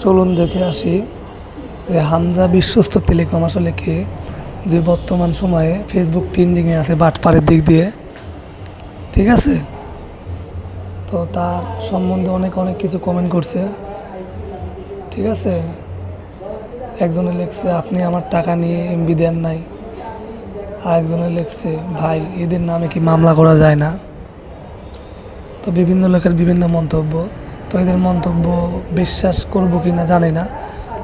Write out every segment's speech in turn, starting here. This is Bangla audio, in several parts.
চলুন দেখে আসি যে হামজা বিশ্বস্ত টেলিকম আসলে কে, যে বর্তমান সময়ে ফেসবুক ট্রেন্ডিংয়ে আছে বাটপারের দিক দিয়ে। ঠিক আছে, তো তার সম্বন্ধে অনেক অনেক কিছু কমেন্ট করছে। ঠিক আছে, একজনে লিখছে আপনি আমার টাকা নিয়ে এমবি দেন নাই, আর একজনে লিখছে ভাই এদের নামে কি মামলা করা যায় না। তো বিভিন্ন লোকের বিভিন্ন মন্তব্য, তো এদের মন্তব্য বিশ্বাস করব কি না জানি না।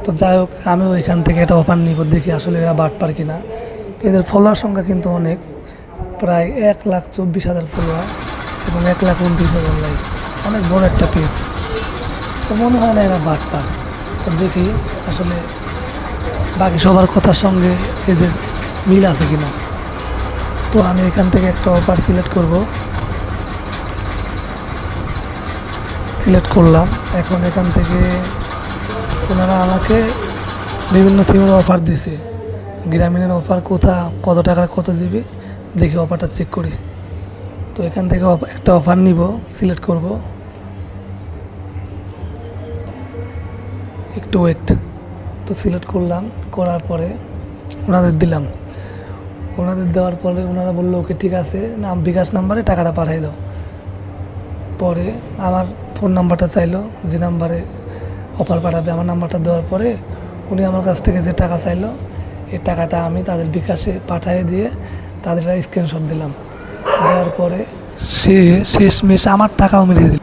তো যাই হোক, আমিও এখান থেকে একটা অফার নিব, দেখি আসলে এরা বাটপার কিনা। তো এদের ফলোয়ার সংখ্যা কিন্তু অনেক, প্রায় 1,24,000 ফলোয়ার এবং 1,29,000 লাইক, অনেক বড় একটা পেজ। তো মনে হয় না এরা বাটপার। তো দেখি আসলে বাকি সবার কথার সঙ্গে এদের মিল আছে কিনা। তো আমি এখান থেকে একটা অফার সিলেক্ট করলাম। এখন এখান থেকে ওনারা আমাকে বিভিন্ন সিমের অফার দিছে, গ্রামীণের অফার কত টাকার কত জিবি, দেখি অফারটা চেক করি। তো এখান থেকে একটা অফার নিব, সিলেক্ট করব, একটু ওয়েট। তো সিলেক্ট করলাম, করার পরে ওনাদের দিলাম। ওনাদের দেওয়ার পরে ওনারা বললো ওকে ঠিক আছে, বিকাশ নাম্বারে টাকাটা পাঠিয়ে দাও। পরে আমার ফোন নাম্বারটা চাইলো, যে নাম্বারে অফার পাঠাবে। আমার নাম্বারটা দেওয়ার পরে উনি আমার কাছ থেকে যে টাকা চাইলো, এই টাকাটা আমি তাদের বিকাশে পাঠিয়ে দিয়ে তাদের স্ক্রিনশট দিলাম। দেওয়ার পরে সে শেষমেশ আমার টাকাও মেরে দিল।